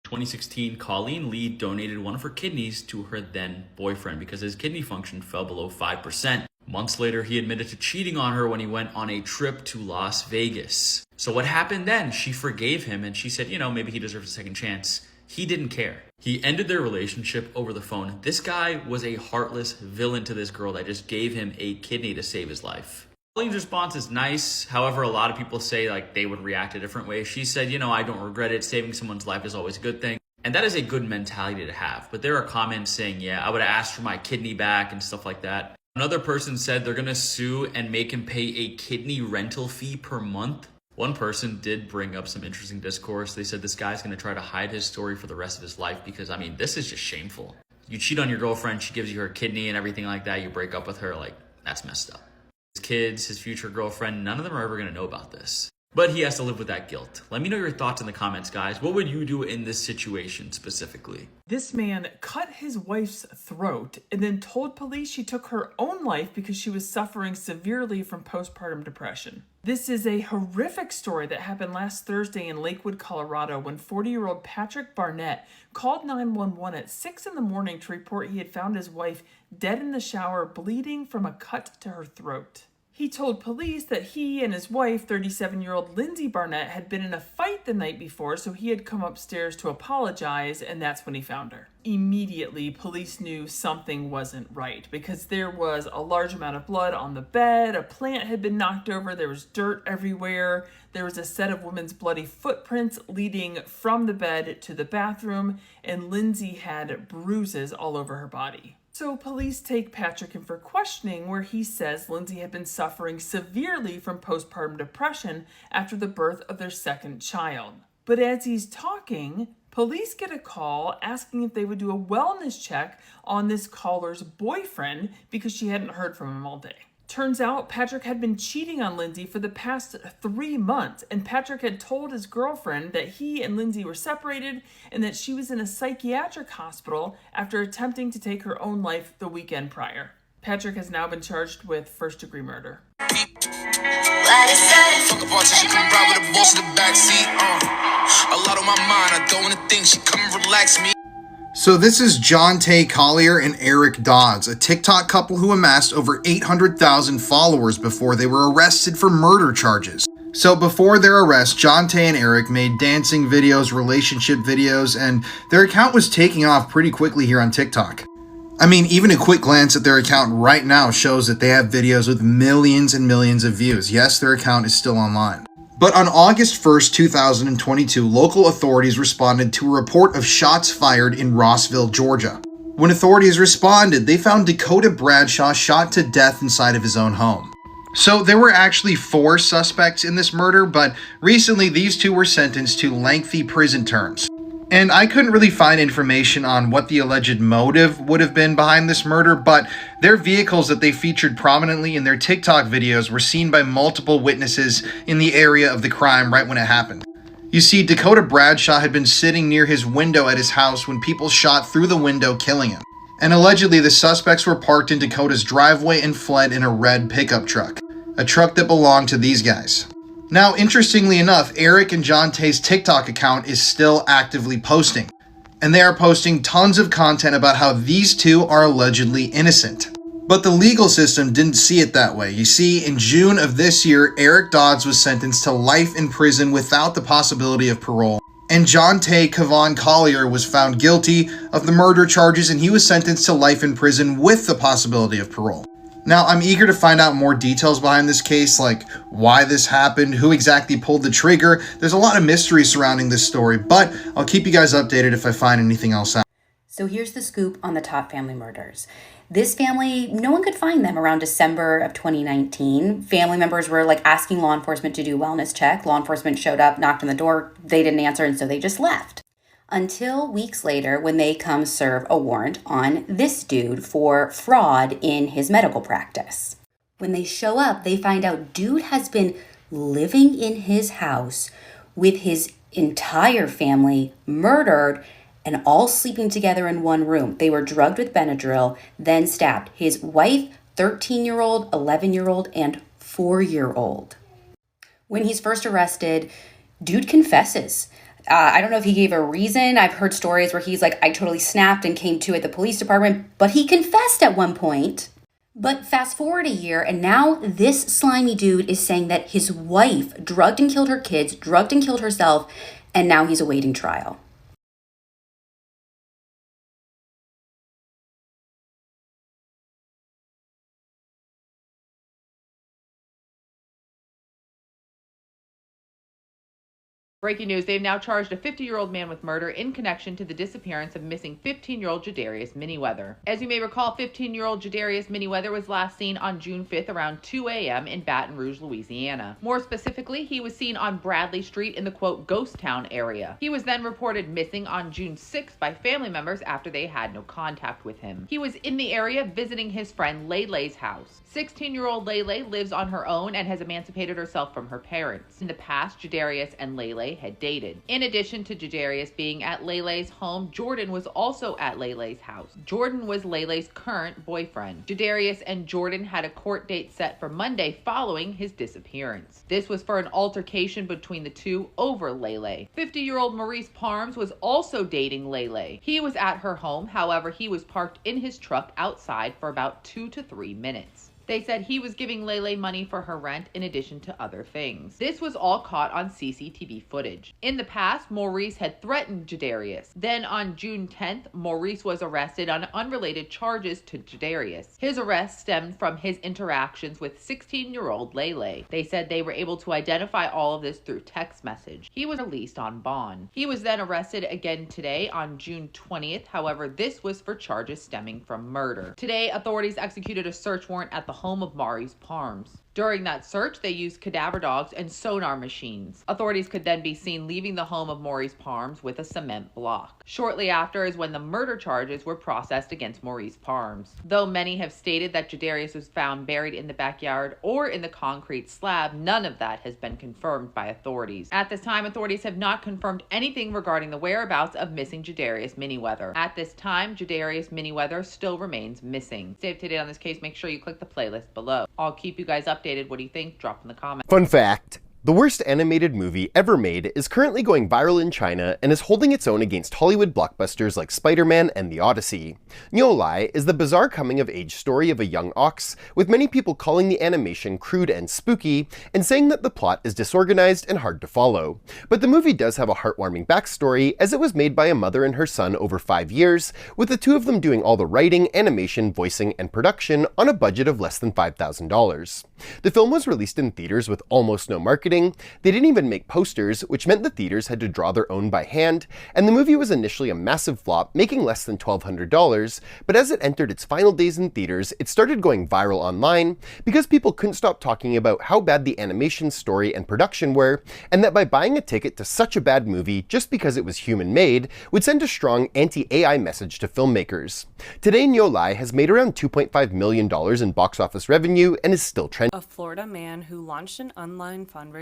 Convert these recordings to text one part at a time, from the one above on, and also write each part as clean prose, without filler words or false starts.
2016, Colleen Lee donated one of her kidneys to her then boyfriend because his kidney function fell below 5%. Months later, he admitted to cheating on her when he went on a trip to Las Vegas. So what happened then? She forgave him and she said, maybe he deserves a second chance. He didn't care. He ended their relationship over the phone. This guy was a heartless villain to this girl that just gave him a kidney to save his life. Colleen's response is nice. However, a lot of people say they would react a different way. She said, I don't regret it. Saving someone's life is always a good thing. And that is a good mentality to have. But there are comments saying, I would have asked for my kidney back and stuff like that. Another person said they're going to sue and make him pay a kidney rental fee per month. One person did bring up some interesting discourse. They said this guy's going to try to hide his story for the rest of his life because, this is just shameful. You cheat on your girlfriend, she gives you her kidney and everything like that, you break up with her, that's messed up. His kids, his future girlfriend, none of them are ever going to know about this. But he has to live with that guilt. Let me know your thoughts in the comments, guys. What would you do in this situation specifically? This man cut his wife's throat and then told police she took her own life because she was suffering severely from postpartum depression. This is a horrific story that happened last Thursday in Lakewood, Colorado, when 40-year-old Patrick Barnett called 911 at 6 in the morning to report he had found his wife dead in the shower, bleeding from a cut to her throat. He told police that he and his wife, 37-year-old Lindsay Barnett, had been in a fight the night before, so he had come upstairs to apologize, and that's when he found her. Immediately, police knew something wasn't right because there was a large amount of blood on the bed, a plant had been knocked over, there was dirt everywhere, there was a set of women's bloody footprints leading from the bed to the bathroom, and Lindsay had bruises all over her body. So police take Patrick in for questioning, where he says Lindsay had been suffering severely from postpartum depression after the birth of their second child. But as he's talking, police get a call asking if they would do a wellness check on this caller's boyfriend because she hadn't heard from him all day. Turns out Patrick had been cheating on Lindsay for the past 3 months, and Patrick had told his girlfriend that he and Lindsay were separated and that she was in a psychiatric hospital after attempting to take her own life the weekend prior. Patrick has now been charged with first-degree murder. Fuck a politician, come ride with a boss in the backseat. A lot on my mind, I don't wanna think. She come and relax me. So this is John Tay Collier and Eric Dodds, a TikTok couple who amassed over 800,000 followers before they were arrested for murder charges. So before their arrest, John Tay and Eric made dancing videos, relationship videos, and their account was taking off pretty quickly here on TikTok. Even a quick glance at their account right now shows that they have videos with millions and millions of views. Yes, their account is still online. But on August 1st, 2022, local authorities responded to a report of shots fired in Rossville, Georgia. When authorities responded, they found Dakota Bradshaw shot to death inside of his own home. So there were actually 4 suspects in this murder, but recently these 2 were sentenced to lengthy prison terms. And I couldn't really find information on what the alleged motive would have been behind this murder, but their vehicles that they featured prominently in their TikTok videos were seen by multiple witnesses in the area of the crime right when it happened. You see, Dakota Bradshaw had been sitting near his window at his house when people shot through the window, killing him. And allegedly, the suspects were parked in Dakota's driveway and fled in a red pickup truck, a truck that belonged to these guys. Now, interestingly enough, Eric and John Tay's TikTok account is still actively posting. And they are posting tons of content about how these 2 are allegedly innocent. But the legal system didn't see it that way. You see, in June of this year, Eric Dodds was sentenced to life in prison without the possibility of parole. And John Tay Kavon Collier was found guilty of the murder charges, and he was sentenced to life in prison with the possibility of parole. Now, I'm eager to find out more details behind this case, like why this happened, who exactly pulled the trigger. There's a lot of mystery surrounding this story, but I'll keep you guys updated if I find anything else out. So here's the scoop on the top family murders. This family, no one could find them around December of 2019. Family members were asking law enforcement to do a wellness check. Law enforcement showed up, knocked on the door, they didn't answer, and so they just left. Until weeks later when they come serve a warrant on this dude for fraud in his medical practice. When they show up, they find out dude has been living in his house with his entire family murdered and all sleeping together in one room. They were drugged with Benadryl, then stabbed. His wife, 13-year-old, 11-year-old, and 4-year-old. When he's first arrested, dude confesses. I don't know if he gave a reason. I've heard stories where he's like, I totally snapped and came to at the police department, but he confessed at one point. But fast forward a year, and now this slimy dude is saying that his wife drugged and killed her kids, drugged and killed herself, and now he's awaiting trial. Breaking news, they've now charged a 50-year-old man with murder in connection to the disappearance of missing 15-year-old Jadarius Miniweather. As you may recall, 15-year-old Jadarius Miniweather was last seen on June 5th around 2 a.m. in Baton Rouge, Louisiana. More specifically, he was seen on Bradley Street in the, quote, ghost town area. He was then reported missing on June 6th by family members after they had no contact with him. He was in the area visiting his friend Laylay's house. 16-year-old Laylay lives on her own and has emancipated herself from her parents. In the past, Jadarius and Laylay had dated. In addition to Jadarius being at Laylay's home, Jordan was also at Laylay's house. Jordan was Laylay's current boyfriend. Jadarius and Jordan had a court date set for Monday following his disappearance. This was for an altercation between the two over Laylay. 50-year-old Maurice Parms was also dating Laylay. He was at her home, however, he was parked in his truck outside for about 2 to 3 minutes. They said he was giving Laylay money for her rent in addition to other things. This was all caught on CCTV footage. In the past, Maurice had threatened Jadarius. Then on June 10th, Maurice was arrested on unrelated charges to Jadarius. His arrest stemmed from his interactions with 16-year-old Laylay. They said they were able to identify all of this through text message. He was released on bond. He was then arrested again today on June 20th. However, this was for charges stemming from murder. Today, authorities executed a search warrant at the home of Maurice Parms. During that search, they used cadaver dogs and sonar machines. Authorities could then be seen leaving the home of Maurice Parms with a cement block. Shortly after is when the murder charges were processed against Maurice Parms. Though many have stated that Jadarius was found buried in the backyard or in the concrete slab, none of that has been confirmed by authorities. At this time, authorities have not confirmed anything regarding the whereabouts of missing Jadarius Miniweather. At this time, Jadarius Miniweather still remains missing. Stay up to date on this case. Make sure you click the playlist below. I'll keep you guys updated. What do you think? Drop in the comments. Fun fact. The worst animated movie ever made is currently going viral in China and is holding its own against Hollywood blockbusters like Spider-Man and The Odyssey. No Lie is the bizarre coming-of-age story of a young ox, with many people calling the animation crude and spooky, and saying that the plot is disorganized and hard to follow. But the movie does have a heartwarming backstory, as it was made by a mother and her son over 5 years, with the two of them doing all the writing, animation, voicing, and production on a budget of less than $5,000. The film was released in theaters with almost no marketing. They didn't even make posters, which meant the theaters had to draw their own by hand, and the movie was initially a massive flop, making less than $1,200, but as it entered its final days in theaters, it started going viral online because people couldn't stop talking about how bad the animation, story, and production were, and that by buying a ticket to such a bad movie just because it was human-made would send a strong anti-AI message to filmmakers. Today, No Lie has made around $2.5 million in box office revenue and is still trending. A Florida man who launched an online fundraiser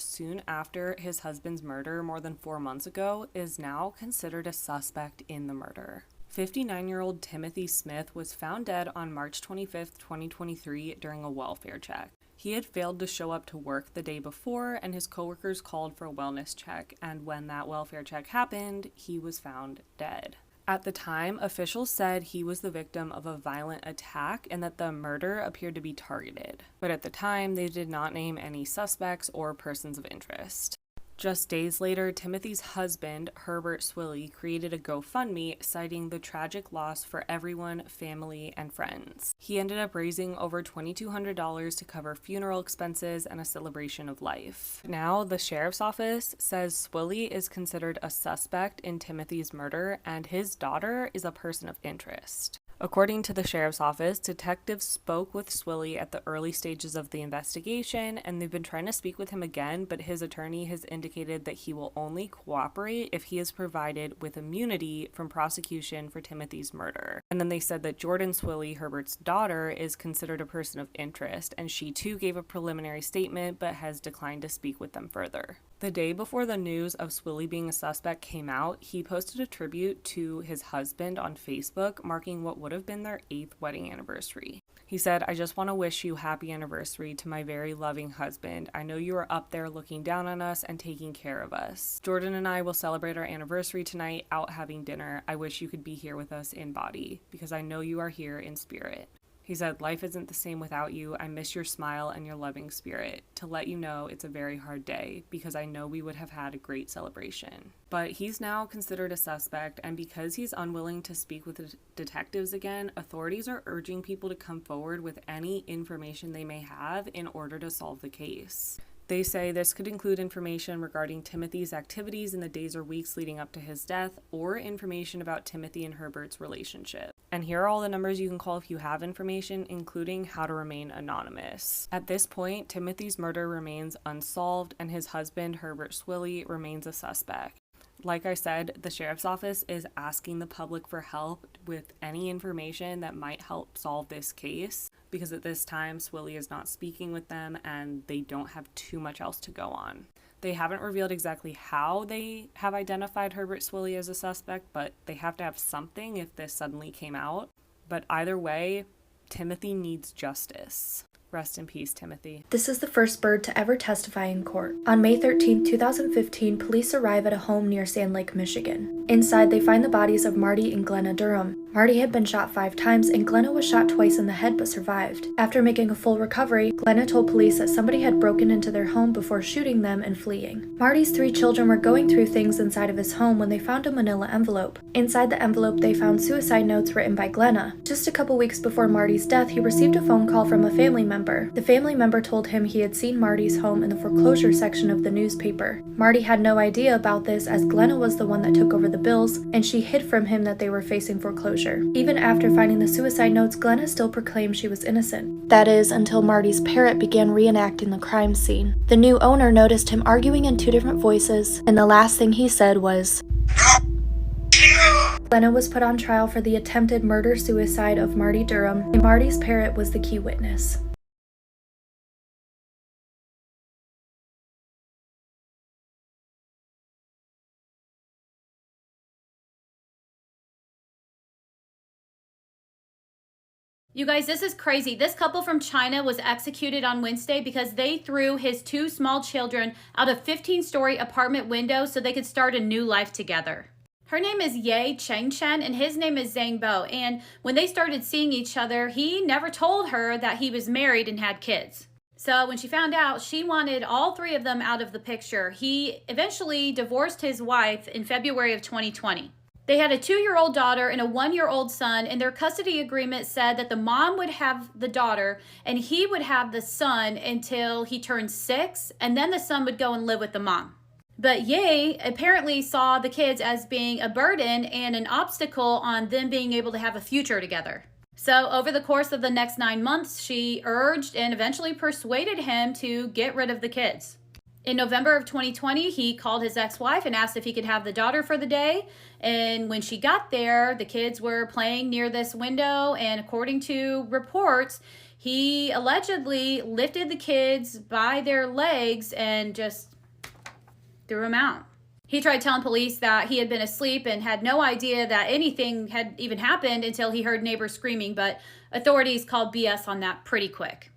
soon after his husband's murder more than 4 months ago is now considered a suspect in the murder. 59-year-old Timothy Smith was found dead on March 25, 2023 during a welfare check. He had failed to show up to work the day before, and his coworkers called for a wellness check, and when that welfare check happened, he was found dead. At the time, officials said he was the victim of a violent attack and that the murder appeared to be targeted. But at the time, they did not name any suspects or persons of interest. Just days later, Timothy's husband, Herbert Swilly, created a GoFundMe citing the tragic loss for everyone, family, and friends. He ended up raising over $2,200 to cover funeral expenses and a celebration of life. Now, the sheriff's office says Swilly is considered a suspect in Timothy's murder, and his daughter is a person of interest. According to the sheriff's office, detectives spoke with Swilly at the early stages of the investigation, and they've been trying to speak with him again, but his attorney has indicated that he will only cooperate if he is provided with immunity from prosecution for Timothy's murder. And then they said that Jordan Swilly, Herbert's daughter, is considered a person of interest, and she too gave a preliminary statement but has declined to speak with them further. The day before the news of Swilly being a suspect came out, he posted a tribute to his husband on Facebook, marking what would have been their 8th wedding anniversary. He said, "I just want to wish you happy anniversary to my very loving husband. I know you are up there looking down on us and taking care of us. Jordan and I will celebrate our anniversary tonight out having dinner. I wish you could be here with us in body because I know you are here in spirit." He said, "Life isn't the same without you. I miss your smile and your loving spirit. To let you know it's a very hard day because I know we would have had a great celebration." But he's now considered a suspect, and because he's unwilling to speak with the detectives again, authorities are urging people to come forward with any information they may have in order to solve the case. They say this could include information regarding Timothy's activities in the days or weeks leading up to his death, or information about Timothy and Herbert's relationship. And here are all the numbers you can call if you have information, including how to remain anonymous. At this point, Timothy's murder remains unsolved, and his husband, Herbert Swilley, remains a suspect. Like I said, the sheriff's office is asking the public for help with any information that might help solve this case, because at this time, Swilley is not speaking with them and they don't have too much else to go on. They haven't revealed exactly how they have identified Herbert Swilley as a suspect, but they have to have something if this suddenly came out. But either way, Timothy needs justice. Rest in peace, Timothy. This is the first bird to ever testify in court. On May 13, 2015, police arrive at a home near Sand Lake, Michigan. Inside, they find the bodies of Marty and Glenna Durham. Marty had been shot 5 times, and Glenna was shot twice in the head but survived. After making a full recovery, Glenna told police that somebody had broken into their home before shooting them and fleeing. Marty's 3 children were going through things inside of his home when they found a manila envelope. Inside the envelope, they found suicide notes written by Glenna. Just a couple weeks before Marty's death, he received a phone call from a family member. The family member told him he had seen Marty's home in the foreclosure section of the newspaper. Marty had no idea about this, as Glenna was the one that took over the bills, and she hid from him that they were facing foreclosure. Even after finding the suicide notes, Glenna still proclaimed she was innocent. That is, until Marty's parrot began reenacting the crime scene. The new owner noticed him arguing in 2 different voices, and the last thing he said was, Glenna was put on trial for the attempted murder-suicide of Marty Durham, and Marty's parrot was the key witness. You guys, this is crazy. This couple from China was executed on Wednesday because they threw his 2 small children out a 15-story apartment window so they could start a new life together. Her name is Ye Chengchen and his name is Zhang Bo. And when they started seeing each other, he never told her that he was married and had kids. So when she found out, she wanted all 3 of them out of the picture. He eventually divorced his wife in February of 2020. They had a 2-year-old daughter and a 1-year-old son, and their custody agreement said that the mom would have the daughter and he would have the son until he turned 6, and then the son would go and live with the mom. But Ye apparently saw the kids as being a burden and an obstacle on them being able to have a future together. So over the course of the next 9 months, she urged and eventually persuaded him to get rid of the kids. In November of 2020, he called his ex-wife and asked if he could have the daughter for the day. And when she got there, the kids were playing near this window. And according to reports, he allegedly lifted the kids by their legs and just threw them out. He tried telling police that he had been asleep and had no idea that anything had even happened until he heard neighbors screaming, but authorities called BS on that pretty quick.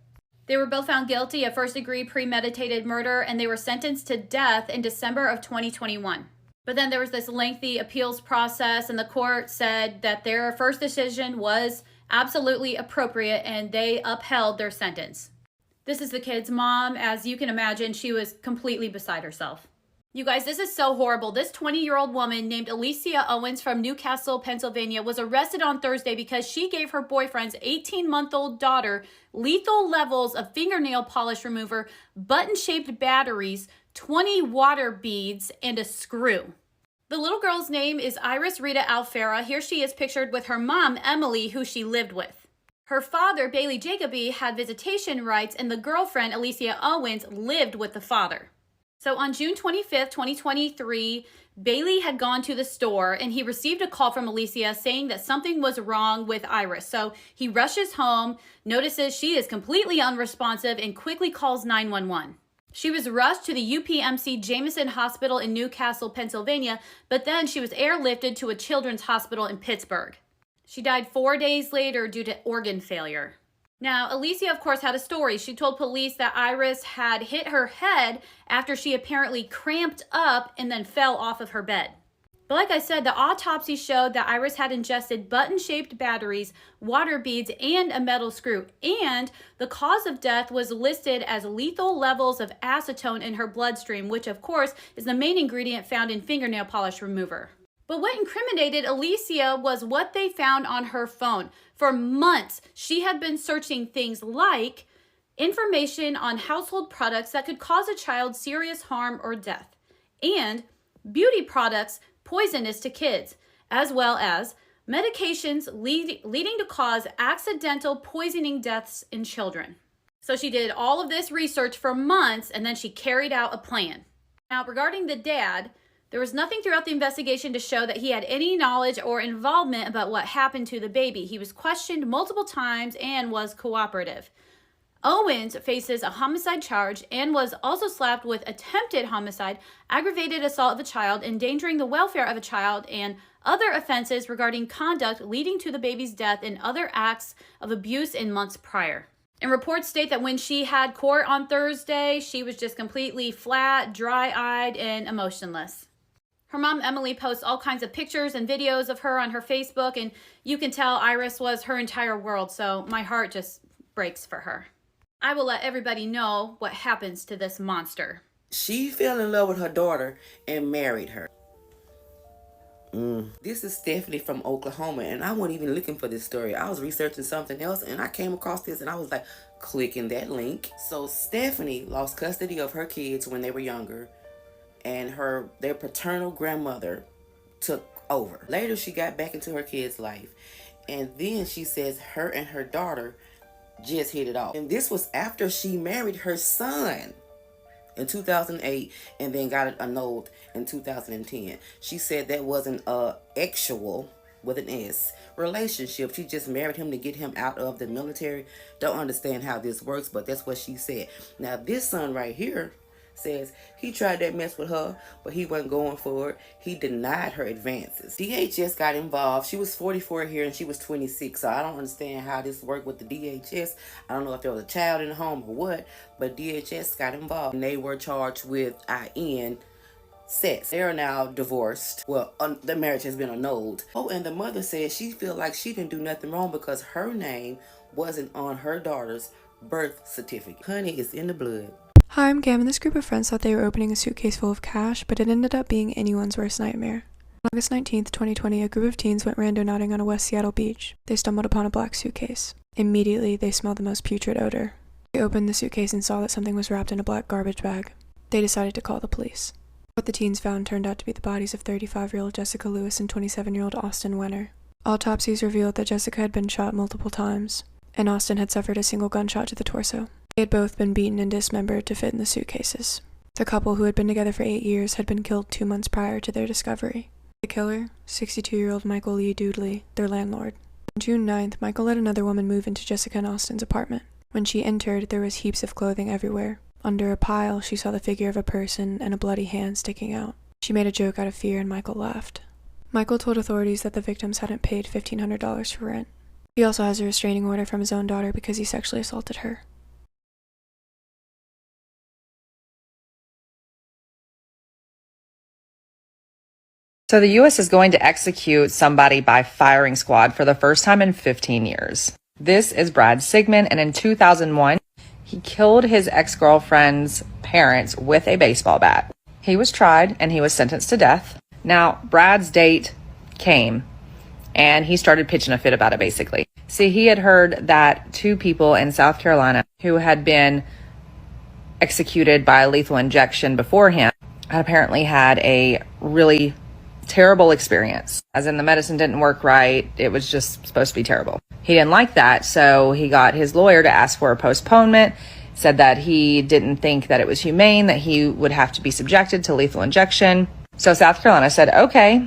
They were both found guilty of first-degree premeditated murder, and they were sentenced to death in December of 2021. But then there was this lengthy appeals process, and the court said that their first decision was absolutely appropriate, and they upheld their sentence. This is the kid's mom. As you can imagine, she was completely beside herself. You guys, this is so horrible. This 20-year-old woman named Alicia Owens from Newcastle, Pennsylvania was arrested on Thursday because she gave her boyfriend's 18-month-old daughter lethal levels of fingernail polish remover, button-shaped batteries, 20 water beads, and a screw. The little girl's name is Iris Rita Alfera. Here she is pictured with her mom, Emily, who she lived with. Her father, Bailey Jacoby, had visitation rights, and the girlfriend, Alicia Owens, lived with the father. So on June 25th, 2023, Bailey had gone to the store and he received a call from Alicia saying that something was wrong with Iris. So he rushes home, notices she is completely unresponsive, and quickly calls 911. She was rushed to the UPMC Jameson Hospital in Newcastle, Pennsylvania, but then she was airlifted to a children's hospital in Pittsburgh. She died 4 days later due to organ failure. Now, Alicia, of course, had a story. She told police that Iris had hit her head after she apparently cramped up and then fell off of her bed. But like I said, the autopsy showed that Iris had ingested button-shaped batteries, water beads, and a metal screw. And the cause of death was listed as lethal levels of acetone in her bloodstream, which, of course, is the main ingredient found in fingernail polish remover. But what incriminated Alicia was what they found on her phone. For months, she had been searching things like information on household products that could cause a child serious harm or death, and beauty products poisonous to kids, as well as medications leading to cause accidental poisoning deaths in children. So she did all of this research for months, and then she carried out a plan. Now, regarding the dad, there was nothing throughout the investigation to show that he had any knowledge or involvement about what happened to the baby. He was questioned multiple times and was cooperative. Owens faces a homicide charge and was also slapped with attempted homicide, aggravated assault of a child, endangering the welfare of a child, and other offenses regarding conduct leading to the baby's death and other acts of abuse in months prior. And reports state that when she had court on Thursday, she was just completely flat, dry-eyed, and emotionless. Her mom, Emily, posts all kinds of pictures and videos of her on her Facebook, and you can tell Iris was her entire world, so my heart just breaks for her. I will let everybody know what happens to this monster. She fell in love with her daughter and married her. This is Stephanie from Oklahoma, and I wasn't even looking for this story. I was researching something else, and I came across this, and I was like, clicking that link. So Stephanie lost custody of her kids when they were younger, and their paternal grandmother took over. Later, she got back into her kids' life, and then she says her and her daughter just hit it off. And this was after she married her son in 2008 and then got it annulled in 2010. She said that wasn't a actual, with an S, relationship. She just married him to get him out of the military. Don't understand how this works, but that's what she said. Now this son right here says he tried that mess with her, but he wasn't going for it. He denied her advances. DHS got involved. She was 44 here and she was 26, so I don't understand how this worked with the DHS. I don't know if there was a child in the home or what, but DHS got involved and they were charged with incest. They are now divorced. Well, the marriage has been annulled. Oh, and the mother said she feel like she didn't do nothing wrong because her name wasn't on her daughter's birth certificate. Honey is in the blood. Hi, I'm Cam, and this group of friends thought they were opening a suitcase full of cash, but it ended up being anyone's worst nightmare. On August 19th, 2020, a group of teens went randonauting on a West Seattle beach. They stumbled upon a black suitcase. Immediately, they smelled the most putrid odor. They opened the suitcase and saw that something was wrapped in a black garbage bag. They decided to call the police. What the teens found turned out to be the bodies of 35-year-old Jessica Lewis and 27-year-old Austin Wenner. Autopsies revealed that Jessica had been shot multiple times, and Austin had suffered a single gunshot to the torso. They had both been beaten and dismembered to fit in the suitcases. The couple, who had been together for 8 years, had been killed 2 months prior to their discovery. The killer, 62-year-old Michael Lee Doodley, their landlord. On June 9th, Michael let another woman move into Jessica and Austin's apartment. When she entered, there was heaps of clothing everywhere. Under a pile, she saw the figure of a person and a bloody hand sticking out. She made a joke out of fear and Michael laughed. Michael told authorities that the victims hadn't paid $1,500 for rent. He also has a restraining order from his own daughter because he sexually assaulted her. So the U.S. is going to execute somebody by firing squad for the first time in 15 years. This is Brad Sigmund, and in 2001, he killed his ex-girlfriend's parents with a baseball bat. He was tried, and he was sentenced to death. Now, Brad's date came, and he started pitching a fit about it, basically. See, he had heard that 2 people in South Carolina who had been executed by lethal injection before him had apparently had a really terrible experience, as in the medicine didn't work right. It was just supposed to be terrible. He didn't like that, so he got his lawyer to ask for a postponement, said that he didn't think that it was humane, that he would have to be subjected to lethal injection. So South Carolina said, okay,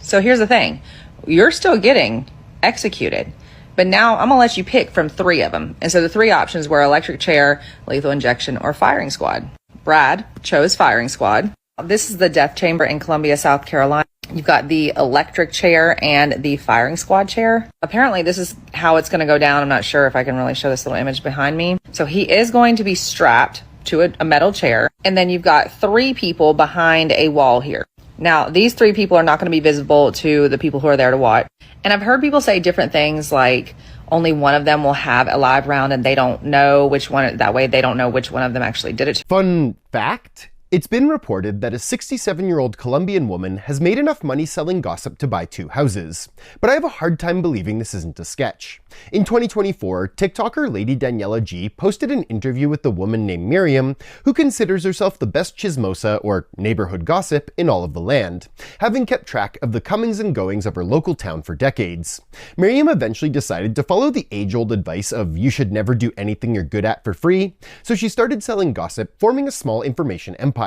so here's the thing. You're still getting executed, but now I'm gonna let you pick from 3 of them. And so the 3 options were electric chair, lethal injection, or firing squad. Brad chose firing squad. This is the death chamber in Columbia, South Carolina. You've got the electric chair and the firing squad chair. Apparently this is how it's going to go down. I'm not sure if I can really show this little image behind me. So he is going to be strapped to a metal chair. And then you've got 3 people behind a wall here. Now, these 3 people are not going to be visible to the people who are there to watch. And I've heard people say different things like only one of them will have a live round and they don't know which one, that way they don't know which one of them actually did it. Fun fact? It's been reported that a 67-year-old Colombian woman has made enough money selling gossip to buy 2 houses. But I have a hard time believing this isn't a sketch. In 2024, TikToker Lady Daniela G posted an interview with a woman named Miriam, who considers herself the best chismosa, or neighborhood gossip, in all of the land, having kept track of the comings and goings of her local town for decades. Miriam eventually decided to follow the age-old advice of you should never do anything you're good at for free, so she started selling gossip, forming a small information empire.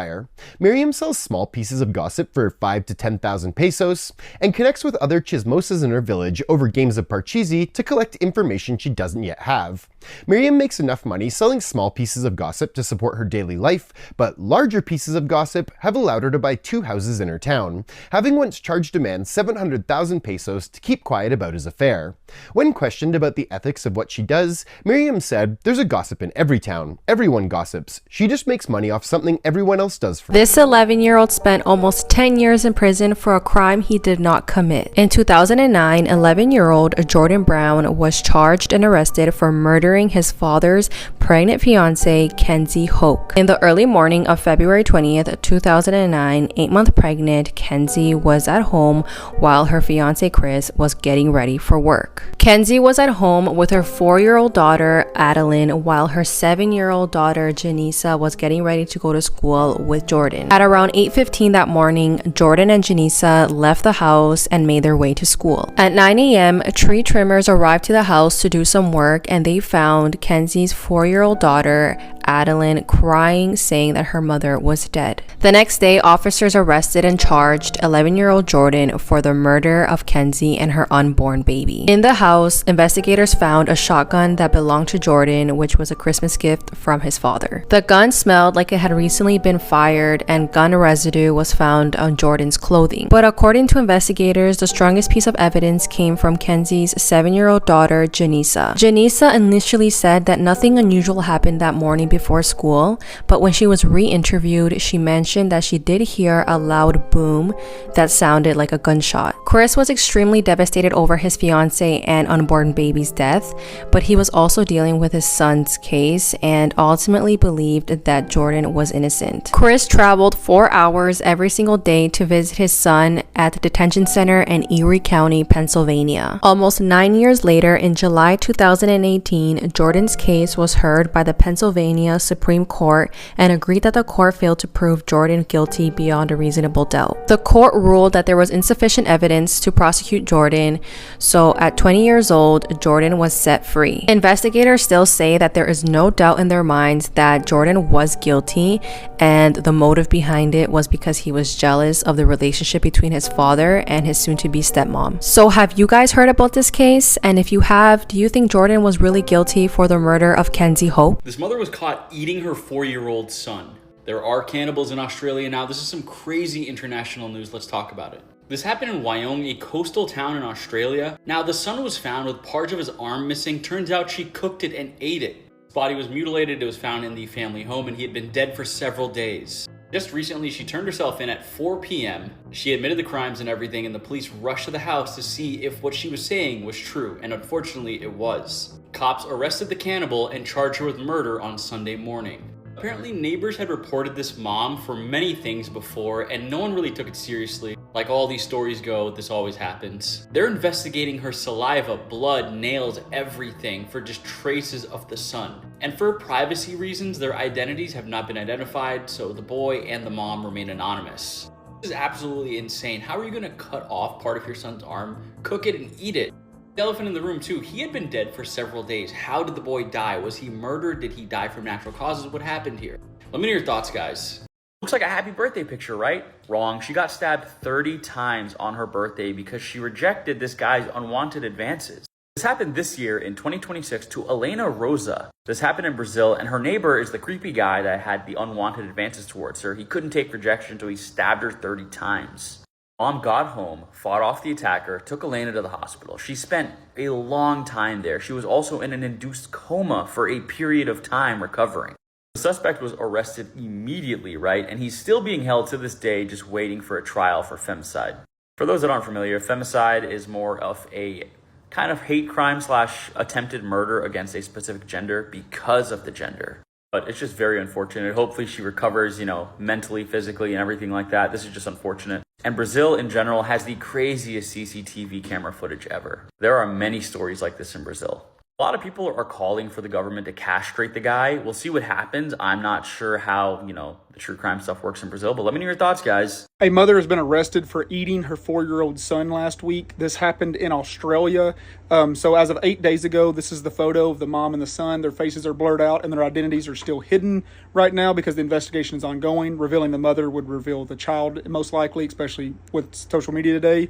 Miriam sells small pieces of gossip for 5,000 to 10,000 pesos and connects with other chismosas in her village over games of parcheesi to collect information she doesn't yet have. Miriam makes enough money selling small pieces of gossip to support her daily life, but larger pieces of gossip have allowed her to buy 2 houses in her town, having once charged a man 700,000 pesos to keep quiet about his affair. When questioned about the ethics of what she does, Miriam said, "There's a gossip in every town. Everyone gossips. She just makes money off something everyone else does for her." This 11-year-old spent almost 10 years in prison for a crime he did not commit. In 2009, 11-year-old Jordan Brown was charged and arrested for murdering his father's pregnant fiancée, Kenzie Hoke. In the early morning of February 20th, 2009, 8-month pregnant Kenzie was at home while her fiancé Chris was getting ready for work. Kenzie was at home with her 4-year-old daughter, Adeline, while her 7-year-old daughter, Janisa, was getting ready to go to school with Jordan. At around 8:15 that morning, Jordan and Janisa left the house and made their way to school. At 9 a.m., tree trimmers arrived to the house to do some work, and they found Kenzie's 4-year-old daughter, Adeline, crying, saying that her mother was dead. The next day, officers arrested and charged 11-year-old Jordan for the murder of Kenzie and her unborn baby. In the house, investigators found a shotgun that belonged to Jordan, which was a Christmas gift from his father. The gun smelled like it had recently been fired, and gun residue was found on Jordan's clothing. But according to investigators, the strongest piece of evidence came from Kenzie's 7-year-old daughter, Janisa. Janisa initially said that nothing unusual happened that morning before school, but when she was re-interviewed, she mentioned that she did hear a loud boom that sounded like a gunshot. Chris was extremely devastated over his fiancée and unborn baby's death, but he was also dealing with his son's case and ultimately believed that Jordan was innocent. Chris traveled 4 hours every single day to visit his son at the detention center in Erie County, Pennsylvania. Almost 9 years later, in July 2018, Jordan's case was heard by the Pennsylvania Supreme Court and agreed that the court failed to prove Jordan guilty beyond a reasonable doubt. The court ruled that there was insufficient evidence to prosecute Jordan, so at 20 years old, Jordan was set free. Investigators still say that there is no doubt in their minds that Jordan was guilty, and the motive behind it was because he was jealous of the relationship between his father and his soon-to-be stepmom. So have you guys heard about this case? And if you have, do you think Jordan was really guilty for the murder of Kenzie Hoke? This mother was caught eating her 4-year-old son. There are cannibals in Australia now. This is some crazy international news. Let's talk about it. This happened in Wyong, a coastal town in Australia. Now, the son was found with parts of his arm missing. Turns out she cooked it and ate it. His body was mutilated. It was found in the family home, and he had been dead for several days. Just recently, she turned herself in at 4 p.m. She admitted the crimes and everything, and the police rushed to the house to see if what she was saying was true, and unfortunately, it was. Cops arrested the cannibal and charged her with murder on Sunday morning. Apparently, neighbors had reported this mom for many things before, and no one really took it seriously. Like all these stories go, this always happens. They're investigating her saliva, blood, nails, everything for just traces of the son. And for privacy reasons, their identities have not been identified, so the boy and the mom remain anonymous. This is absolutely insane. How are you gonna cut off part of your son's arm, cook it, and eat it? The elephant in the room too, he had been dead for several days. How did the boy die? Was he murdered? Did he die from natural causes? What happened here? Let me know your thoughts, guys. Looks like a happy birthday picture, right? Wrong. She got stabbed 30 times on her birthday because she rejected this guy's unwanted advances. This happened this year in 2026 to Elena Rosa. This happened in Brazil, and her neighbor is the creepy guy that had the unwanted advances towards her. He couldn't take rejection, so he stabbed her 30 times. Mom got home, fought off the attacker, took Elena to the hospital. She spent a long time there. She was also in an induced coma for a period of time recovering. The suspect was arrested immediately, right? And he's still being held to this day, just waiting for a trial for femicide. For those that aren't familiar, femicide is more of a kind of hate crime / attempted murder against a specific gender because of the gender. But it's just very unfortunate. Hopefully she recovers, mentally, physically, and everything like that. This is just unfortunate. And Brazil in general has the craziest CCTV camera footage ever. There are many stories like this in Brazil. A lot of people are calling for the government to castrate the guy. We'll see what happens. I'm not sure how, the true crime stuff works in Brazil, but let me know your thoughts, guys. A mother has been arrested for eating her 4-year-old son last week. This happened in Australia. So as of 8 days ago, this is the photo of the mom and the son. Their faces are blurred out and their identities are still hidden right now because the investigation is ongoing. Revealing the mother would reveal the child, most likely, especially with social media today.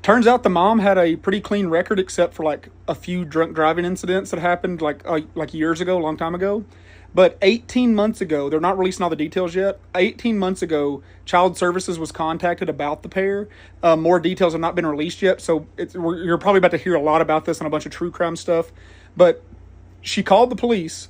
Turns out the mom had a pretty clean record except for like a few drunk driving incidents that happened like years ago, a long time ago. But 18 months ago, they're not releasing all the details yet. 18 months ago, Child Services was contacted about the pair. More details have not been released yet, so you're probably about to hear a lot about this and a bunch of true crime stuff. But she called the police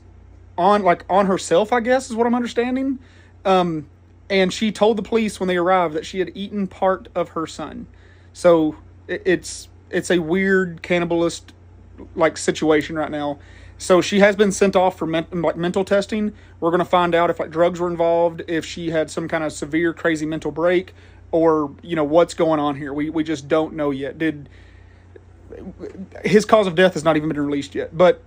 on herself, I guess, is what I'm understanding. And she told the police when they arrived that she had eaten part of her son. So it's a weird cannibalist situation right now. So she has been sent off for mental testing. We're going to find out if drugs were involved, if she had some kind of severe crazy mental break, or what's going on here. We just don't know yet. His cause of death has not even been released yet. But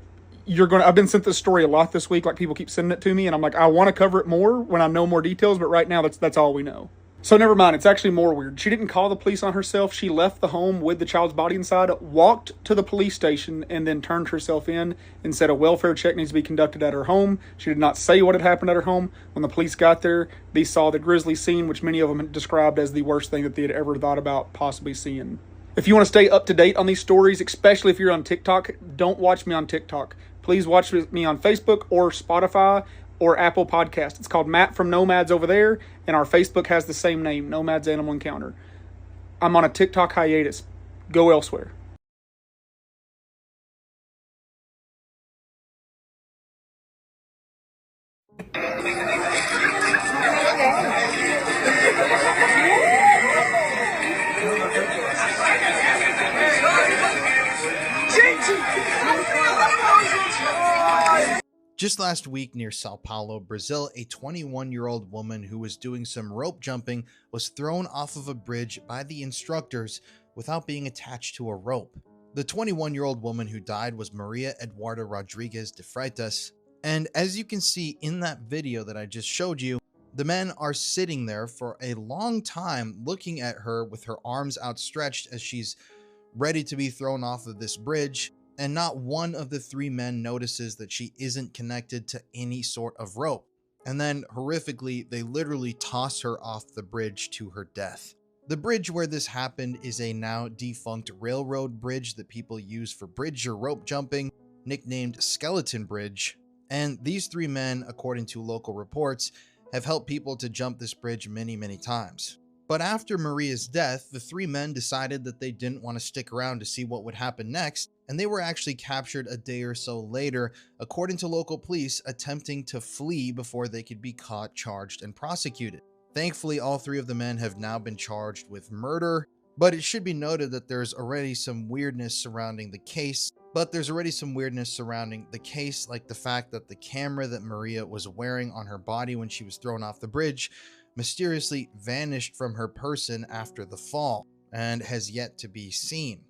I've been sent this story a lot this week. People keep sending it to me, and I'm like, I want to cover it more when I know more details. But right now, that's all we know. So never mind, it's actually more weird. She didn't call the police on herself. She left the home with the child's body inside, walked to the police station, and then turned herself in and said a welfare check needs to be conducted at her home. She did not say what had happened at her home. When the police got there, they saw the grisly scene, which many of them described as the worst thing that they had ever thought about possibly seeing. If you want to stay up to date on these stories, especially if you're on TikTok, don't watch me on TikTok. Please watch me on Facebook or Spotify or Apple Podcast. It's called Matt from Nomads over there, and our Facebook has the same name, Nomads Animal Encounter. I'm on a TikTok hiatus. Go elsewhere. Just last week near Sao Paulo, Brazil, a 21-year-old woman who was doing some rope jumping was thrown off of a bridge by the instructors without being attached to a rope. The 21-year-old woman who died was Maria Eduarda Rodrigues de Freitas, and as you can see in that video that I just showed you, the men are sitting there for a long time looking at her with her arms outstretched as she's ready to be thrown off of this bridge. And not one of the 3 men notices that she isn't connected to any sort of rope. And then, horrifically, they literally toss her off the bridge to her death. The bridge where this happened is a now defunct railroad bridge that people use for bridge or rope jumping, nicknamed Skeleton Bridge. And these 3 men, according to local reports, have helped people to jump this bridge many, many times. But after Maria's death, the 3 men decided that they didn't want to stick around to see what would happen next, and they were actually captured a day or so later, according to local police, attempting to flee before they could be caught, charged, and prosecuted. Thankfully, all 3 of the men have now been charged with murder, but it should be noted that there's already some weirdness surrounding the case. Like the fact that the camera that Maria was wearing on her body when she was thrown off the bridge mysteriously vanished from her person after the fall and has yet to be seen.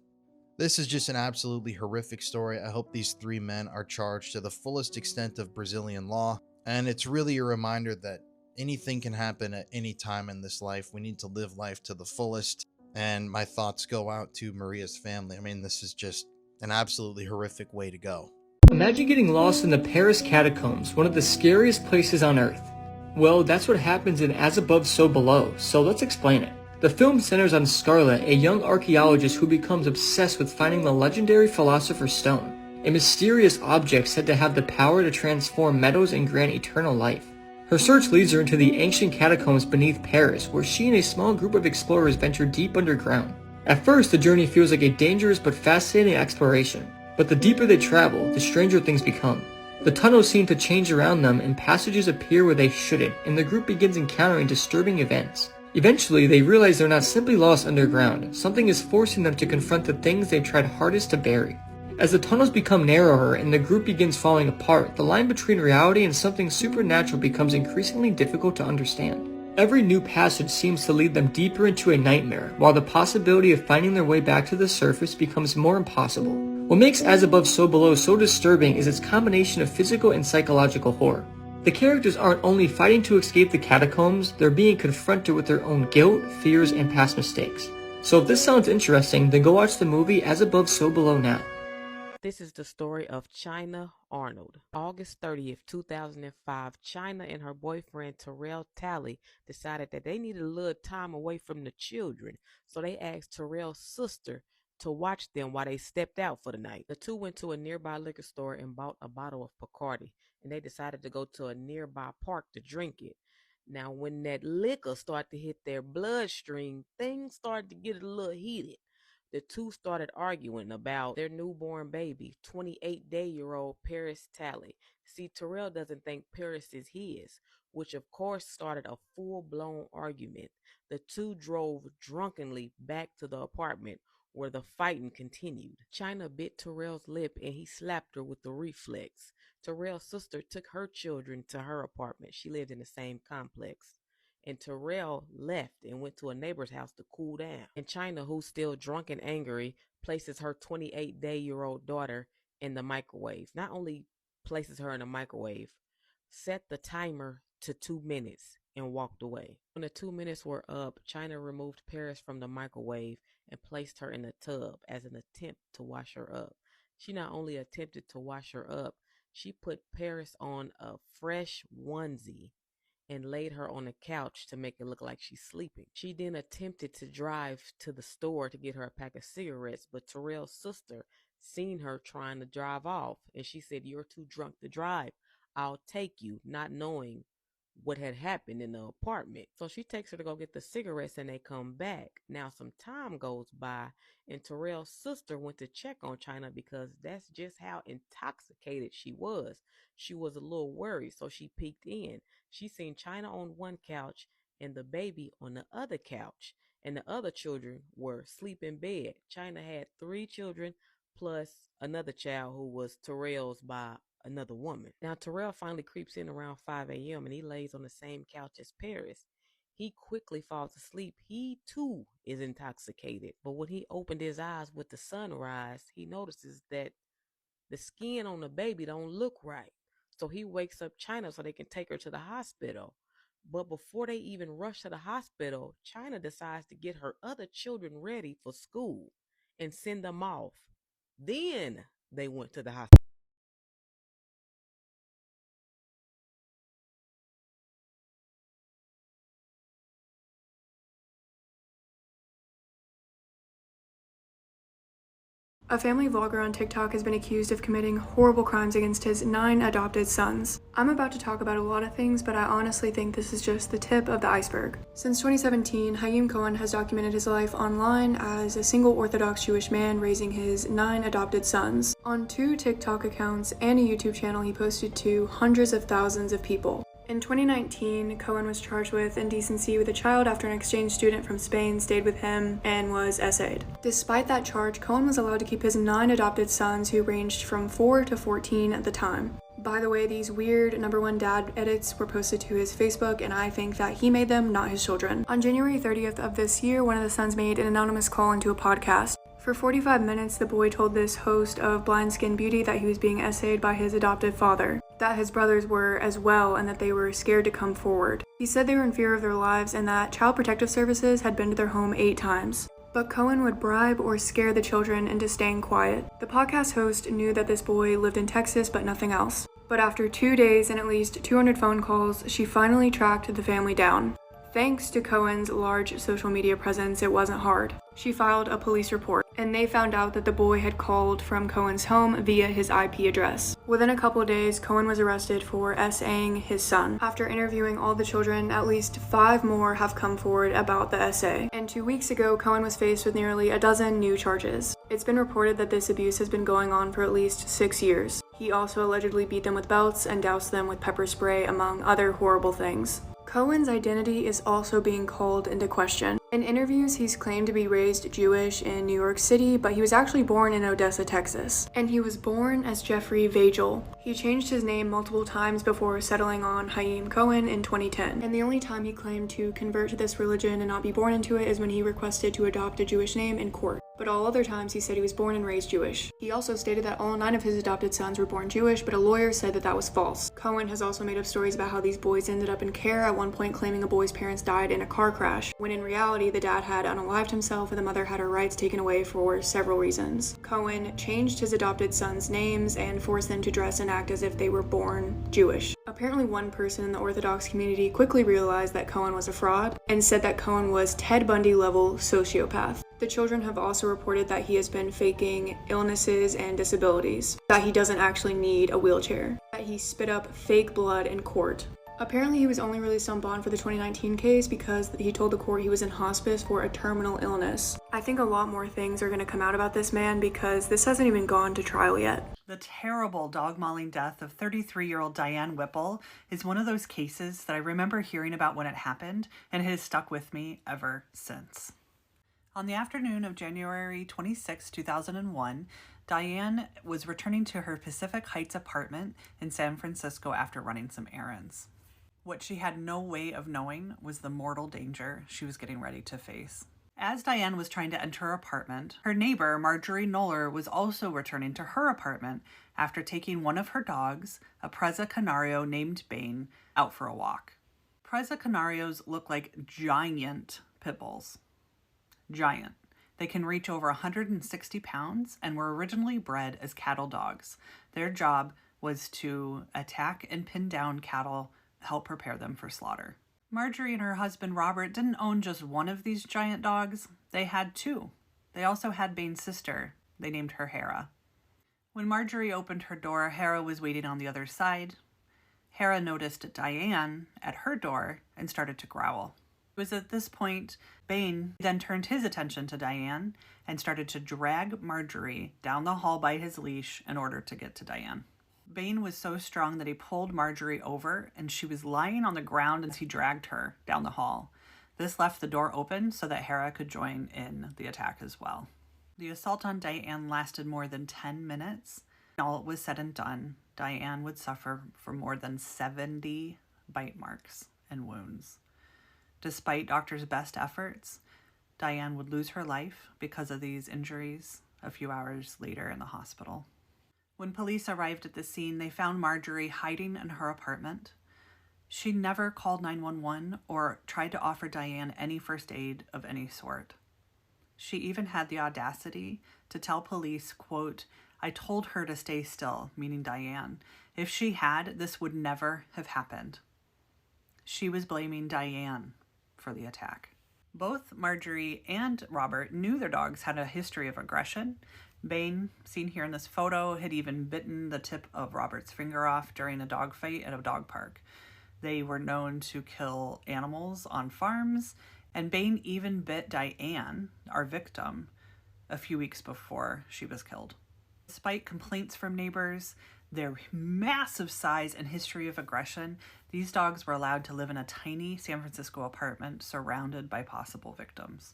This is just an absolutely horrific story. I hope these 3 men are charged to the fullest extent of Brazilian law, and it's really a reminder that anything can happen at any time in this life. We need to live life to the fullest, and my thoughts go out to Maria's family. I mean, this is just an absolutely horrific way to go. Imagine getting lost in the Paris catacombs, one of the scariest places on Earth. Well, that's what happens in As Above, So Below, so let's explain it. The film centers on Scarlett, a young archaeologist who becomes obsessed with finding the legendary Philosopher's Stone, a mysterious object said to have the power to transform metals and grant eternal life. Her search leads her into the ancient catacombs beneath Paris, where she and a small group of explorers venture deep underground. At first, the journey feels like a dangerous but fascinating exploration, but the deeper they travel, the stranger things become. The tunnels seem to change around them and passages appear where they shouldn't, and the group begins encountering disturbing events. Eventually, they realize they're not simply lost underground. Something is forcing them to confront the things they've tried hardest to bury. As the tunnels become narrower and the group begins falling apart, the line between reality and something supernatural becomes increasingly difficult to understand. Every new passage seems to lead them deeper into a nightmare, while the possibility of finding their way back to the surface becomes more impossible. What makes As Above, So Below so disturbing is its combination of physical and psychological horror. The characters aren't only fighting to escape the catacombs, they're being confronted with their own guilt, fears, and past mistakes. So if this sounds interesting, then go watch the movie As Above, So Below now. This is the story of China Arnold. August 30th, 2005, China and her boyfriend Terrell Talley decided that they needed a little time away from the children, so they asked Terrell's sister to watch them while they stepped out for the night. The two went to a nearby liquor store and bought a bottle of Bacardi, and they decided to go to a nearby park to drink it. Now, when that liquor started to hit their bloodstream, things started to get a little heated. The two started arguing about their newborn baby, 28-day-old Paris Talley. See, Terrell doesn't think Paris is his, which of course started a full-blown argument. The two drove drunkenly back to the apartment where the fighting continued. China bit Terrell's lip and he slapped her with the reflex. Terrell's sister took her children to her apartment. She lived in the same complex. And Terrell left and went to a neighbor's house to cool down. And China, who's still drunk and angry, places her 28-day-old daughter in the microwave. Not only places her in the microwave, set the timer to 2 minutes and walked away. When the 2 minutes were up, China removed Paris from the microwave and placed her in a tub as an attempt to wash her up. She not only attempted to wash her up, she put Paris on a fresh onesie and laid her on a couch to make it look like she's sleeping. She then attempted to drive to the store to get her a pack of cigarettes, but Terrell's sister seen her trying to drive off, and she said, "You're too drunk to drive. I'll take you," not knowing what had happened in the apartment. So she takes her to go get the cigarettes and they come back. Now some time goes by and Terrell's sister went to check on China because that's just how intoxicated she was. She was a little worried, so she peeked in. She seen China on one couch and the baby on the other couch, and the other children were asleep in bed. China had 3 children plus another child who was Terrell's by another woman. Now Terrell finally creeps in around 5 a.m. and he lays on the same couch as Paris. He quickly falls asleep. He too is intoxicated. But when he opened his eyes with the sunrise, he notices that the skin on the baby don't look right. So he wakes up China so they can take her to the hospital. But before they even rush to the hospital, China decides to get her other children ready for school and send them off. Then they went to the hospital. A family vlogger on TikTok has been accused of committing horrible crimes against his 9 adopted sons. I'm about to talk about a lot of things, but I honestly think this is just the tip of the iceberg. Since 2017, Haim Cohen has documented his life online as a single Orthodox Jewish man raising his 9 adopted sons. On 2 TikTok accounts and a YouTube channel, he posted to hundreds of thousands of people. In 2019, Cohen was charged with indecency with a child after an exchange student from Spain stayed with him and was essayed. Despite that charge, Cohen was allowed to keep his 9 adopted sons who ranged from 4 to 14 at the time. By the way, these weird #1 dad edits were posted to his Facebook, and I think that he made them, not his children. On January 30th of this year, one of the sons made an anonymous call into a podcast. For 45 minutes, the boy told this host of Blind Skin Beauty that he was being essayed by his adoptive father, that his brothers were as well, and that they were scared to come forward. He said they were in fear of their lives and that Child Protective Services had been to their home 8 times. But Cohen would bribe or scare the children into staying quiet. The podcast host knew that this boy lived in Texas, but nothing else. But after 2 days and at least 200 phone calls, she finally tracked the family down. Thanks to Cohen's large social media presence, it wasn't hard. She filed a police report. and they found out that the boy had called from Cohen's home via his IP address. Within a couple of days, Cohen was arrested for SAing his son. After interviewing all the children, at least 5 more have come forward about the SA. And 2 weeks ago, Cohen was faced with nearly a dozen new charges. It's been reported that this abuse has been going on for at least 6 years. He also allegedly beat them with belts and doused them with pepper spray, among other horrible things. Cohen's identity is also being called into question. In interviews, he's claimed to be raised Jewish in New York City, but he was actually born in Odessa, Texas. And he was born as Jeffrey Vagel. He changed his name multiple times before settling on Haim Cohen in 2010. And the only time he claimed to convert to this religion and not be born into it is when he requested to adopt a Jewish name in court. But all other times he said he was born and raised Jewish. He also stated that all 9 of his adopted sons were born Jewish, but a lawyer said that that was false. Cohen has also made up stories about how these boys ended up in care, at one point claiming a boy's parents died in a car crash, when in reality the dad had unalived himself and the mother had her rights taken away for several reasons. Cohen changed his adopted sons' names and forced them to dress and act as if they were born Jewish. Apparently one person in the Orthodox community quickly realized that Cohen was a fraud and said that Cohen was Ted Bundy level sociopath. The children have also reported that he has been faking illnesses and disabilities, that he doesn't actually need a wheelchair, that he spit up fake blood in court. Apparently he was only released on bond for the 2019 case because he told the court he was in hospice for a terminal illness. I think a lot more things are going to come out about this man because this hasn't even gone to trial yet. The terrible dog-mauling death of 33-year-old Diane Whipple is one of those cases that I remember hearing about when it happened, and it has stuck with me ever since. On the afternoon of January 26, 2001, Diane was returning to her Pacific Heights apartment in San Francisco after running some errands. What she had no way of knowing was the mortal danger she was getting ready to face. As Diane was trying to enter her apartment, her neighbor, Marjorie Knoller, was also returning to her apartment after taking one of her dogs, a Preza Canario named Bane, out for a walk. Preza Canarios look like giant pit bulls. Giant. They can reach over 160 pounds and were originally bred as cattle dogs. Their job was to attack and pin down cattle, help prepare them for slaughter. Marjorie and her husband Robert didn't own just one of these giant dogs. They had 2. They also had Bane's sister. They named her Hera. When Marjorie opened her door, Hera was waiting on the other side. Hera noticed Diane at her door and started to growl. It was at this point Bane then turned his attention to Diane and started to drag Marjorie down the hall by his leash in order to get to Diane. Bane was so strong that he pulled Marjorie over and she was lying on the ground as he dragged her down the hall. This left the door open so that Hera could join in the attack as well. The assault on Diane lasted more than 10 minutes. All it was said and done, Diane would suffer from more than 70 bite marks and wounds. Despite doctors' best efforts, Diane would lose her life because of these injuries a few hours later in the hospital. When police arrived at the scene, they found Marjorie hiding in her apartment. She never called 911 or tried to offer Diane any first aid of any sort. She even had the audacity to tell police, quote, "I told her to stay still," meaning Diane. If she had, this would never have happened. She was blaming Diane for the attack. Both Marjorie and Robert knew their dogs had a history of aggression. Bane, seen here in this photo, had even bitten the tip of Robert's finger off during a dog fight at a dog park. They were known to kill animals on farms, and Bane even bit Diane, our victim, a few weeks before she was killed. Despite complaints from neighbors, their massive size and history of aggression, these dogs were allowed to live in a tiny San Francisco apartment surrounded by possible victims.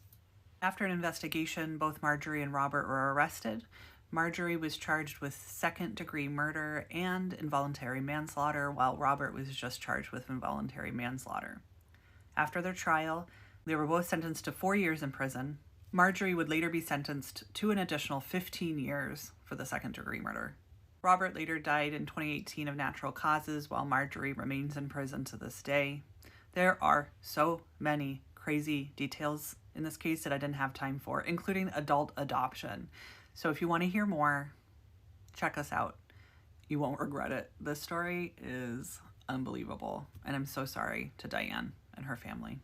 After an investigation, both Marjorie and Robert were arrested. Marjorie was charged with second-degree murder and involuntary manslaughter, while Robert was just charged with involuntary manslaughter. After their trial, they were both sentenced to 4 years in prison. Marjorie would later be sentenced to an additional 15 years for the second-degree murder. Robert later died in 2018 of natural causes, while Marjorie remains in prison to this day. There are so many crazy details in this case that I didn't have time for, including adult adoption. So if you want to hear more, check us out. You won't regret it. This story is unbelievable, and I'm so sorry to Diane and her family.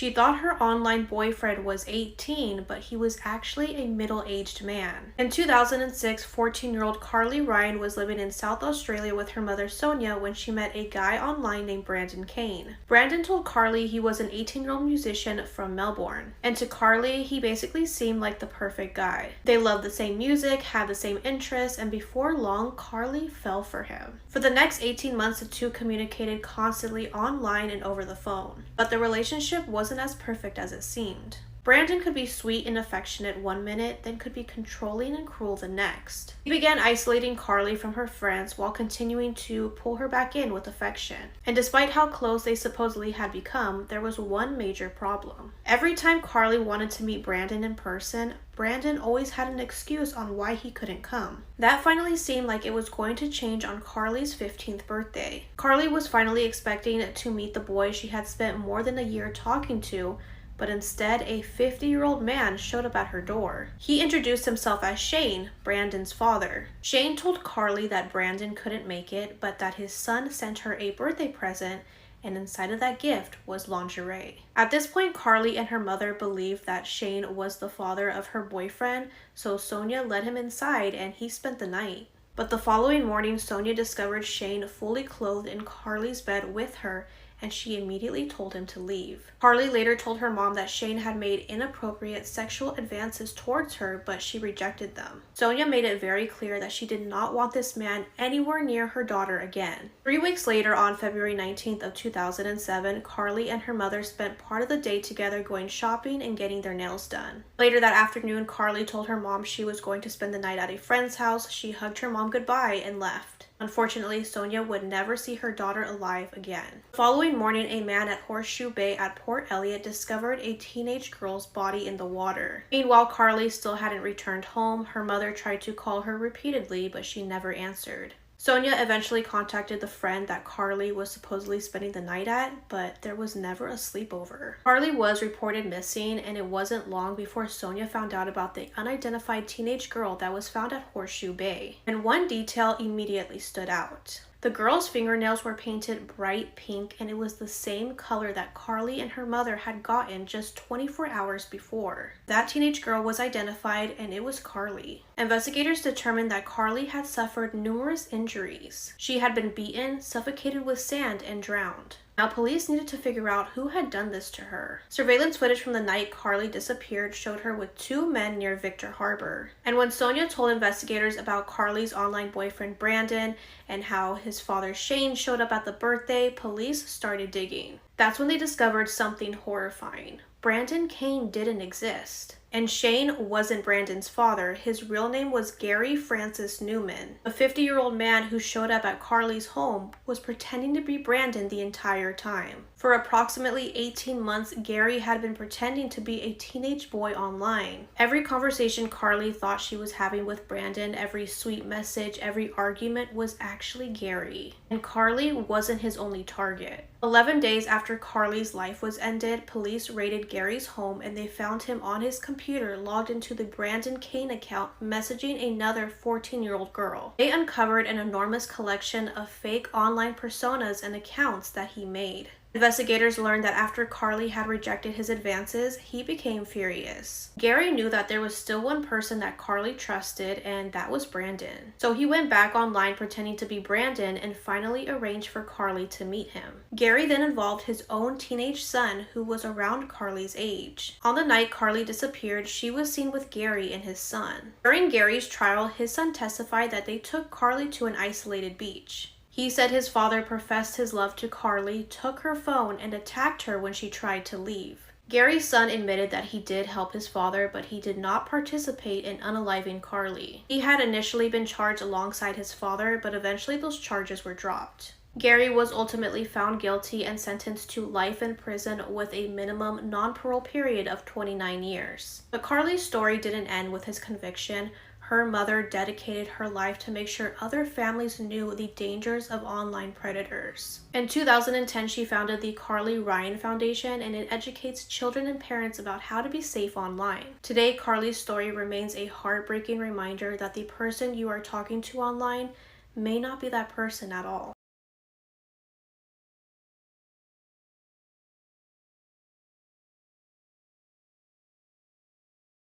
She thought her online boyfriend was 18, but he was actually a middle-aged man. In 2006, 14-year-old Carly Ryan was living in South Australia with her mother Sonia when she met a guy online named Brandon Kane. Brandon told Carly he was an 18-year-old musician from Melbourne, and to Carly, he basically seemed like the perfect guy. They loved the same music, had the same interests, and before long, Carly fell for him. For the next 18 months, the two communicated constantly online and over the phone, but the relationship wasn't as perfect as it seemed. Brandon could be sweet and affectionate one minute, then could be controlling and cruel the next. He began isolating Carly from her friends while continuing to pull her back in with affection. And despite how close they supposedly had become, there was one major problem. Every time Carly wanted to meet Brandon in person, Brandon always had an excuse on why he couldn't come. That finally seemed like it was going to change on Carly's 15th birthday. Carly was finally expecting to meet the boy she had spent more than a year talking to, but instead a 50-year-old man showed up at her door. He introduced himself as Shane, Brandon's father. Shane told Carly that Brandon couldn't make it, but that his son sent her a birthday present, and inside of that gift was lingerie. At this point, Carly and her mother believed that Shane was the father of her boyfriend, so Sonia let him inside and he spent the night. But the following morning, Sonia discovered Shane fully clothed in Carly's bed with her, and she immediately told him to leave. Carly later told her mom that Shane had made inappropriate sexual advances towards her, but she rejected them. Sonia made it very clear that she did not want this man anywhere near her daughter again. 3 weeks later, on February 19th of 2007, Carly and her mother spent part of the day together going shopping and getting their nails done. Later that afternoon, Carly told her mom she was going to spend the night at a friend's house. She hugged her mom goodbye and left. Unfortunately, Sonia would never see her daughter alive again. The following morning, a man at Horseshoe Bay at Port Elliot discovered a teenage girl's body in the water. Meanwhile, Carly still hadn't returned home. Her mother tried to call her repeatedly, but she never answered. Sonia eventually contacted the friend that Carly was supposedly spending the night at, but there was never a sleepover. Carly was reported missing, and it wasn't long before Sonia found out about the unidentified teenage girl that was found at Horseshoe Bay. And one detail immediately stood out. The girl's fingernails were painted bright pink, and it was the same color that Carly and her mother had gotten just 24 hours before. That teenage girl was identified, and it was Carly. Investigators determined that Carly had suffered numerous injuries. She had been beaten, suffocated with sand, and drowned. Now, police needed to figure out who had done this to her. Surveillance footage from the night Carly disappeared showed her with two men near Victor Harbor. And when Sonia told investigators about Carly's online boyfriend Brandon and how his father Shane showed up at the birthday, police started digging. That's when they discovered something horrifying. Brandon Kane didn't exist. And Shane wasn't Brandon's father. His real name was Gary Francis Newman. A 50-year-old man who showed up at Carly's home was pretending to be Brandon the entire time. For approximately 18 months, Gary had been pretending to be a teenage boy online. Every conversation Carly thought she was having with Brandon, every sweet message, every argument was actually Gary. And Carly wasn't his only target. 11 days after Carly's life was ended, police raided Gary's home and they found him on his computer logged into the Brandon Kane account messaging another 14-year-old girl. They uncovered an enormous collection of fake online personas and accounts that he made. Investigators learned that after Carly had rejected his advances, he became furious. Gary knew that there was still one person that Carly trusted, and that was Brandon. So he went back online pretending to be Brandon and finally arranged for Carly to meet him. Gary then involved his own teenage son, who was around Carly's age. On the night Carly disappeared, she was seen with Gary and his son. During Gary's trial, his son testified that they took Carly to an isolated beach. He said his father professed his love to Carly, took her phone, and attacked her when she tried to leave. Gary's son admitted that he did help his father, but he did not participate in unaliving Carly. He had initially been charged alongside his father, but eventually those charges were dropped. Gary was ultimately found guilty and sentenced to life in prison with a minimum non-parole period of 29 years. But Carly's story didn't end with his conviction. Her mother dedicated her life to make sure other families knew the dangers of online predators. In 2010, she founded the Carly Ryan Foundation, and it educates children and parents about how to be safe online. Today, Carly's story remains a heartbreaking reminder that the person you are talking to online may not be that person at all.